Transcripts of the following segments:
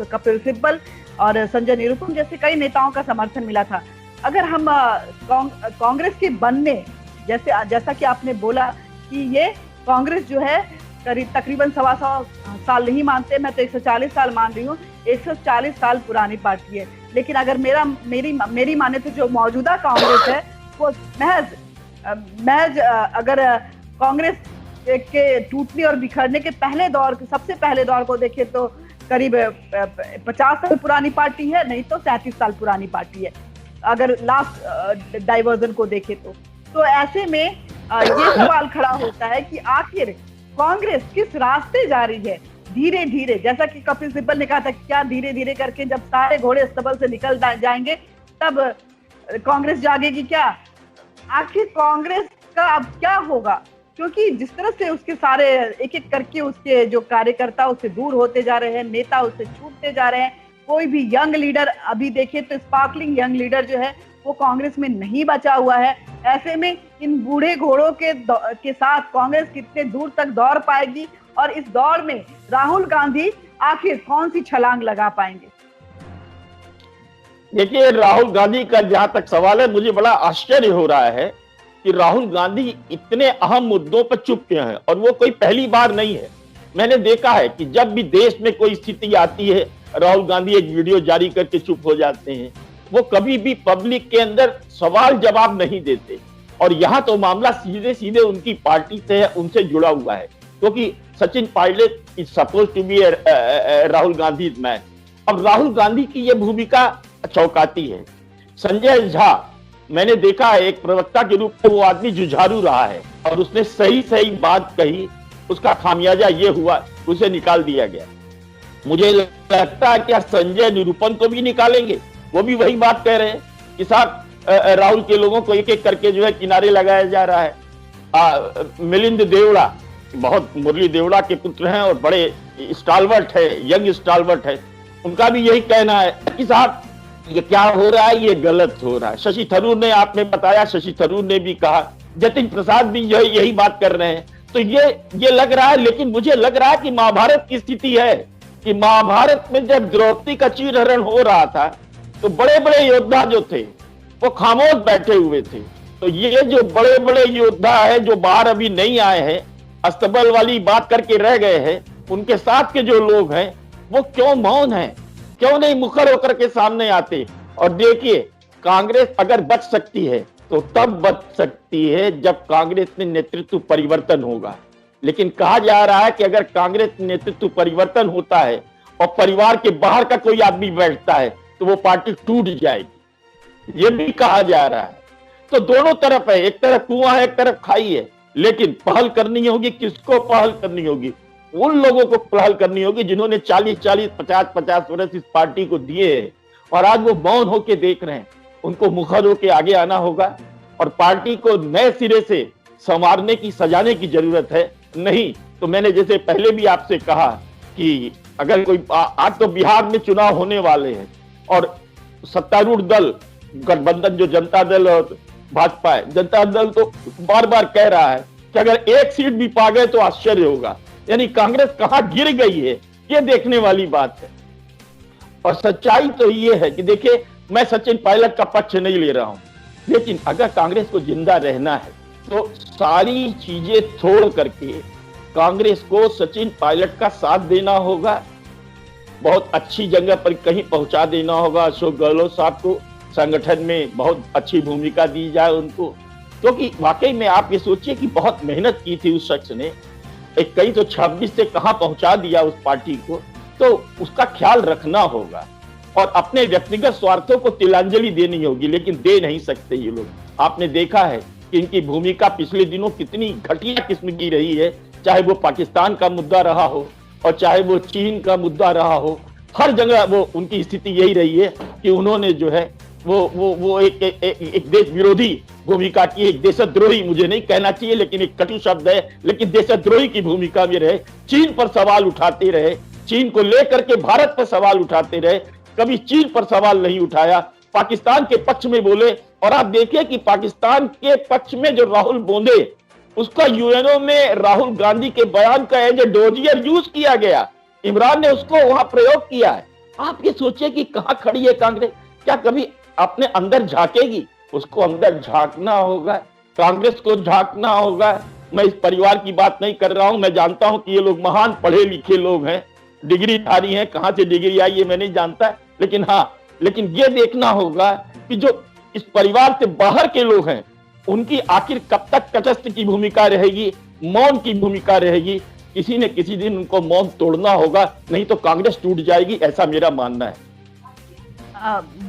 कपिल सिब्बल और संजय निरुपम जैसे कई नेताओं का समर्थन मिला था। अगर हम कांग्रेस के बनने, जैसा कि आपने बोला कि ये कांग्रेस जो है करीब तकरीबन 125 साल नहीं मानते, मैं तो 140 साल मान रही हूँ, 140 साल पुरानी पार्टी है। लेकिन अगर मेरी माने तो जो मौजूदा कांग्रेस है वो महज अगर कांग्रेस के टूटने और बिखरने के सबसे पहले दौर को देखें तो करीब 50 साल पुरानी पार्टी है, नहीं तो 37 साल पुरानी पार्टी है अगर लास्ट डाइवर्जन को देखें तो ऐसे में ये सवाल खड़ा होता है कि आखिर कांग्रेस किस रास्ते जा रही है। धीरे धीरे, जैसा कि कपिल सिब्बल ने कहा था, क्या धीरे धीरे करके जब सारे घोड़े अस्तबल से निकल जाएंगे तब कांग्रेस जागेगी क्या? आखिर कांग्रेस का अब क्या होगा? क्योंकि जिस तरह से उसके सारे एक एक करके उसके जो कार्यकर्ता उससे दूर होते जा रहे हैं, नेता उससे छूटते जा रहे हैं, कोई भी यंग लीडर अभी देखे तो स्पार्कलिंग यंग लीडर जो है वो कांग्रेस में नहीं बचा हुआ है। ऐसे में इन बूढ़े घोड़ों के साथ कांग्रेस कितने दूर तक दौड़ पाएगी और इस दौड़ में राहुल गांधी आखिर कौन सी छलांग लगा पाएंगे? देखिए, राहुल गांधी का जहां तक सवाल है, मुझे बड़ा आश्चर्य हो रहा है कि राहुल गांधी इतने अहम मुद्दों पर चुप क्यों हैं। और वो कोई पहली बार नहीं है। मैंने देखा है कि जब भी देश में कोई स्थिति आती है, राहुल गांधी एक वीडियो जारी करके चुप हो जाते हैं। वो कभी भी पब्लिक के अंदर सवाल जवाब नहीं देते। और यहाँ तो मामला सीधे सीधे उनकी पार्टी से है, उनसे जुड़ा हुआ है, क्योंकि Sachin Pilot is suppose to be Rahul Gandhi man. अब राहुल गांधी की ये भूमिका चौंकाती है। संजय झा, मैंने देखा है एक प्रवक्ता के रूप में वो आदमी जुझारू रहा है और उसने सही सही बात कही, उसका खामियाजा ये हुआ, उसे निकाल दिया गया। मुझे लगता है कि संजय निरुपम को भी निकालेंगे। वो भी वही बात कह रहे हैं कि साहब राहुल के लोगों को एक एक करके जो है किनारे लगाया जा रहा है। मिलिंद देवड़ा, बहुत मुरली देवड़ा के पुत्र हैं और बड़े स्टालवर्ट है, यंग स्टालवर्ट है, उनका भी यही कहना है कि साहब ये क्या हो रहा है, ये गलत हो रहा है। शशि थरूर ने, आपने बताया, शशि थरूर ने भी कहा, जतिन प्रसाद भी जो है यही बात कर रहे हैं। तो ये लग रहा है, लेकिन मुझे लग रहा है कि महाभारत की स्थिति है कि महाभारत में जब द्रौपदी का चीरहरण हो रहा था तो बड़े बड़े योद्धा जो थे वो खामोश बैठे हुए थे। तो ये जो बड़े बड़े योद्धा है जो बाहर अभी नहीं आए हैं, अस्तबल वाली बात करके रह गए हैं, उनके साथ के जो लोग हैं वो क्यों मौन हैं, क्यों नहीं मुखर होकर के सामने आते? और देखिए, कांग्रेस अगर बच सकती है तो तब बच सकती है जब कांग्रेस में नेतृत्व परिवर्तन होगा। लेकिन कहा जा रहा है कि अगर कांग्रेस नेतृत्व परिवर्तन होता है और परिवार के बाहर का कोई आदमी बैठता है तो वो पार्टी टूट जाएगी, ये भी कहा जा रहा है। तो दोनों तरफ है, एक तरफ कुआं है, एक तरफ खाई है। लेकिन पहल करनी होगी, किसको पहल करनी होगी? उन लोगों को पहल करनी होगी जिन्होंने 40-40, 50-50 वर्ष इस पार्टी को दिए हैं और आज वो मौन होके देख रहे हैं। उनको मुखर होके आगे आना होगा और पार्टी को नए सिरे से संवारने की, सजाने की जरूरत है। नहीं तो मैंने जैसे पहले भी आपसे कहा कि अगर कोई आज तो बिहार में चुनाव होने वाले हैं और सत्तारूढ़ दल गठबंधन जो जनता दल और भाजपा है, जनता दल तो बार बार कह रहा है कि अगर एक सीट भी पा गए तो आश्चर्य होगा। यानी कांग्रेस कहां गिर गई है, ये देखने वाली बात है। और सच्चाई तो ये है कि देखिए, मैं सचिन पायलट का पक्ष नहीं ले रहा हूं, लेकिन अगर कांग्रेस को जिंदा रहना है तो सारी चीजें छोड़ करके कांग्रेस को सचिन पायलट का साथ देना होगा, बहुत अच्छी जगह पर कहीं पहुंचा देना होगा। अशोक गहलोत साहब को संगठन में बहुत अच्छी भूमिका दी जाए उनको, क्योंकि वाकई में आप ये सोचिए कि बहुत मेहनत की थी उस शख्स ने, एक कई तो 26 से कहां पहुंचा दिया उस पार्टी को, तो उसका ख्याल रखना होगा और अपने व्यक्तिगत स्वार्थों को तिलांजलि देनी होगी। लेकिन दे नहीं सकते ये लोग। आपने देखा है कि इनकी भूमिका पिछले दिनों कितनी घटिया किस्म की रही है, चाहे वो पाकिस्तान का मुद्दा रहा हो और चाहे वो चीन का मुद्दा रहा हो। हर जगह वो उनकी स्थिति यही रही है कि उन्होंने जो है वो एक देश विरोधी भूमिका की, एक देशद्रोही, मुझे नहीं कहना चाहिए लेकिन एक कटु शब्द है, लेकिन देशद्रोही की भूमिका में रहे। चीन पर सवाल उठाते रहे, चीन को लेकर के भारत पर सवाल उठाते रहे, कभी चीन पर सवाल नहीं उठाया। पाकिस्तान के पक्ष में बोले और आप देखिए कि पाकिस्तान के पक्ष में जो राहुल बोंदे, उसका यूएनओ में राहुल गांधी के बयान का एज ए डोजियर यूज किया गया। इमरान ने उसको वहां प्रयोग किया है। आप ये सोचिए कि कहां खड़ी है कांग्रेस। क्या कभी अपने अंदर झांकेगी? उसको अंदर झांकना होगा, कांग्रेस को झांकना होगा। मैं इस परिवार की बात नहीं कर रहा हूं, मैं जानता हूं कि ये लोग महान पढ़े लिखे लोग हैं, डिग्रीधारी हैं, कहां से डिग्री आई ये मैं नहीं जानता, लेकिन हाँ, लेकिन ये देखना होगा कि जो इस परिवार से बाहर के लोग हैं उनकी आखिर कब तक तटस्थ की भूमिका रहेगी, मौन की भूमिका रहेगी। किसी न किसी दिन उनको मौन तोड़ना होगा, नहीं तो कांग्रेस टूट जाएगी, ऐसा मेरा मानना है।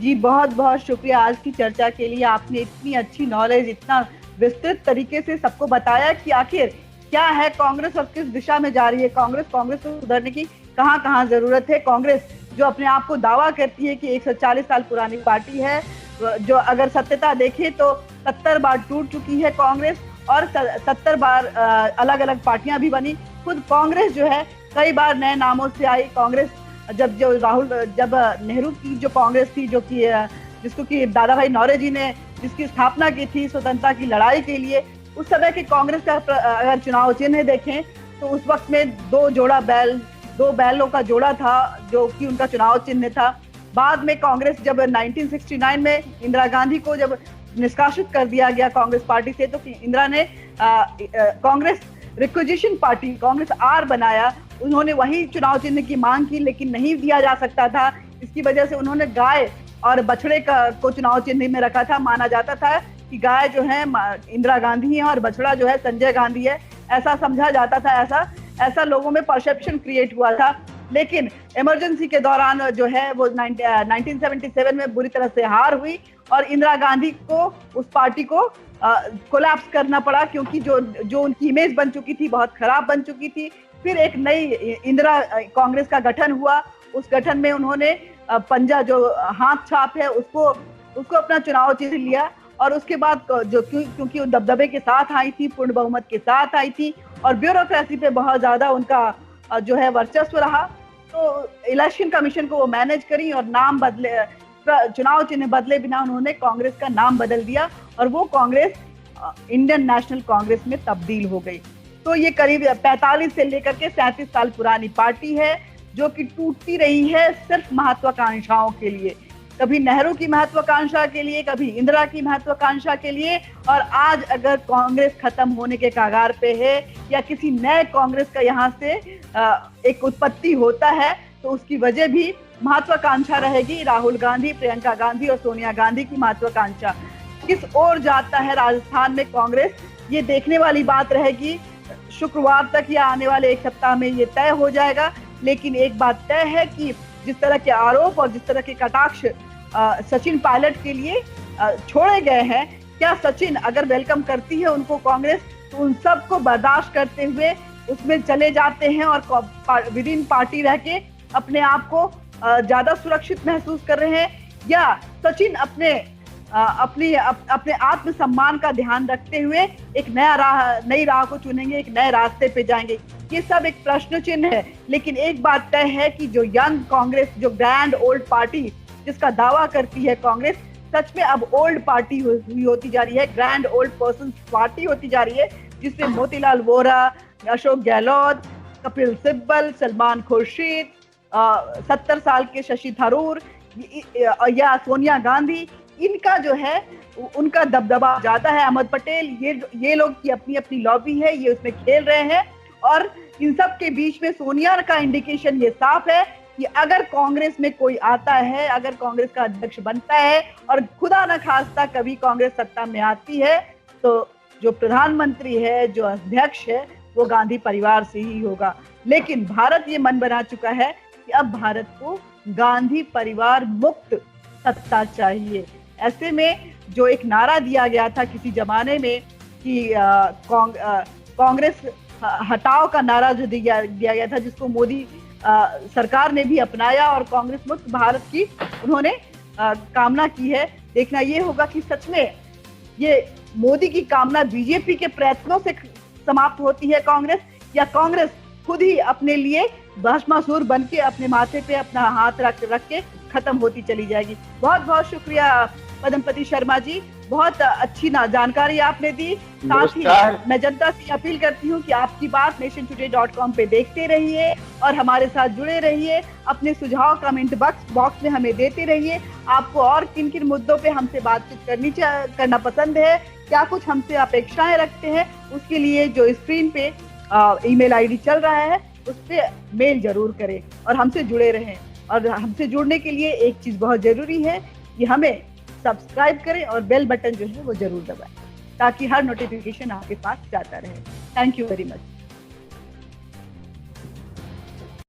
जी बहुत बहुत शुक्रिया आज की चर्चा के लिए। आपने इतनी अच्छी नॉलेज, इतना विस्तृत तरीके से सबको बताया कि आखिर क्या है कांग्रेस और किस दिशा में जा रही है कांग्रेस को सुधरने की कहां कहां जरूरत है। कांग्रेस जो अपने आप को दावा करती है कि 140 साल पुरानी पार्टी है, जो अगर सत्यता देखे तो 70 बार टूट चुकी है कांग्रेस और 70 बार अलग अलग पार्टियां भी बनी। खुद कांग्रेस जो है कई बार नए नामों से आई। कांग्रेस जब नेहरू की जो कांग्रेस थी, जो कि जिसको कि दादा भाई नौरोजी ने जिसकी स्थापना की थी स्वतंत्रता की लड़ाई के लिए, उस समय की कांग्रेस का अगर चुनाव चिन्ह देखें तो उस वक्त में दो बैलों का जोड़ा था जो कि उनका चुनाव चिन्ह था। बाद में कांग्रेस जब 1969 में इंदिरा गांधी को जब निष्कासित कर दिया गया कांग्रेस पार्टी से, तो इंदिरा ने Congress requisition party Congress R बनाया। उन्होंने वही चुनाव चिन्ह की मांग की, लेकिन नहीं दिया जा सकता था। इसकी वजह से उन्होंने गाय और बछड़े को चुनाव चिन्ह में रखा था। माना जाता था कि गाय जो है इंदिरा गांधी है और बछड़ा जो है संजय गांधी है, ऐसा समझा जाता था। ऐसा लोगों में परसेप्शन क्रिएट हुआ था। लेकिन इमरजेंसी के दौरान जो है वो 1977 में बुरी तरह से हार हुई और इंदिरा गांधी को उस पार्टी को कोलैप्स करना पड़ा, क्योंकि जो उनकी इमेज बन चुकी थी बहुत खराब बन चुकी थी। फिर एक नई इंदिरा कांग्रेस का गठन हुआ। उस गठन में उन्होंने पंजा जो हाथ छाप है उसको अपना चुनाव चिन्ह लिया और उसके बाद जो क्योंकि वो दबदबे के साथ आई थी, पूर्ण बहुमत के साथ आई थी और ब्यूरोक्रेसी पे बहुत ज्यादा उनका जो है वर्चस्व रहा, तो इलेक्शन कमीशन को वो मैनेज करी और नाम बदले, चुनाव चिन्ह बदले बिना उन्होंने कांग्रेस का नाम बदल दिया और वो कांग्रेस इंडियन नेशनल कांग्रेस में तब्दील हो गई। तो ये करीब 45 से लेकर के 37 साल पुरानी पार्टी है जो कि टूटती रही है सिर्फ महत्वाकांक्षाओं के लिए, कभी नेहरू की महत्वाकांक्षा के लिए, कभी इंदिरा की महत्वाकांक्षा के लिए। और आज अगर कांग्रेस खत्म होने के कगार पे है या किसी नए कांग्रेस का यहाँ से एक उत्पत्ति होता है, तो उसकी वजह भी महत्वाकांक्षा रहेगी। राहुल गांधी, प्रियंका गांधी और सोनिया गांधी की महत्वाकांक्षा किस ओर जाता है राजस्थान में कांग्रेस, ये देखने वाली बात रहेगी। शुक्रवार तक या आने वाले एक सप्ताह में ये तय हो जाएगा। लेकिन एक बात तय है कि जिस तरह के आरोप और जिस तरह के कटाक्ष सचिन पायलट के लिए छोड़े गए हैं, क्या सचिन अगर वेलकम करती है उनको कांग्रेस, तो उन सब को बर्दाश्त करते हुए उसमें चले जाते हैं और विद इन पार्टी रह के अपने आप को ज्यादा सुरक्षित महसूस कर रहे हैं, या सचिन अपने आत्मसम्मान का ध्यान रखते हुए एक नई राह को चुनेंगे, एक नए रास्ते पे जाएंगे। ये सब एक प्रश्न चिन्ह है। लेकिन एक बात तय है कि जो यंग कांग्रेस, जो ग्रैंड ओल्ड पार्टी जिसका दावा करती है कांग्रेस, सच में अब ओल्ड पार्टी हुई होती जा रही है, ग्रैंड ओल्ड पर्सन पार्टी होती जा रही है, जिसमें मोतीलाल वोरा, अशोक गहलोत, कपिल सिब्बल, सलमान खुर्शीद, 70 साल के शशि थरूर या सोनिया गांधी, इनका जो है उनका दबदबा ज्यादा है। अहमद पटेल, ये लोग की अपनी अपनी लॉबी है, ये उसमें खेल रहे हैं। और इन सब के बीच में सोनिया का इंडिकेशन ये साफ है कि अगर कांग्रेस में कोई आता है, अगर कांग्रेस का अध्यक्ष बनता है और खुदा न खास्ता कभी कांग्रेस सत्ता में आती है, तो जो प्रधानमंत्री है, जो अध्यक्ष है, वो गांधी परिवार से ही होगा। लेकिन भारत ये मन बना चुका है कि अब भारत को गांधी परिवार मुक्त सत्ता चाहिए। ऐसे में जो एक नारा दिया गया था किसी जमाने में कि कांग्रेस हटाओ का नारा जो दिया गया था, जिसको मोदी सरकार ने भी अपनाया और कांग्रेस मुक्त भारत की उन्होंने कामना की है। देखना ये होगा कि सच में ये मोदी की कामना बीजेपी के प्रयत्नों से समाप्त होती है कांग्रेस, या कांग्रेस खुद ही अपने लिए भस्मासुर बन के अपने माथे पे अपना हाथ रख के खत्म होती चली जाएगी। बहुत बहुत शुक्रिया पद्मपति शर्मा जी, बहुत अच्छी जानकारी आपने दी। साथ ही मैं जनता से अपील करती हूँ कि आपकी बात nationtoday.com पे देखते रहिए और हमारे साथ जुड़े रहिए। अपने सुझाव कमेंट बॉक्स में हमें देते रहिए। आपको और किन किन मुद्दों पे हमसे बातचीत करना पसंद है, क्या कुछ हमसे अपेक्षाएं रखते हैं, उसके लिए जो स्क्रीन पे ईमेल आईडी चल रहा है उस पे मेल जरूर करें और हमसे जुड़े रहें। और हमसे जुड़ने के लिए एक चीज बहुत जरूरी है कि हमें सब्सक्राइब करें और बेल बटन जो है वो जरूर दबाएं ताकि हर नोटिफिकेशन आपके पास जाता रहे। Thank you very much.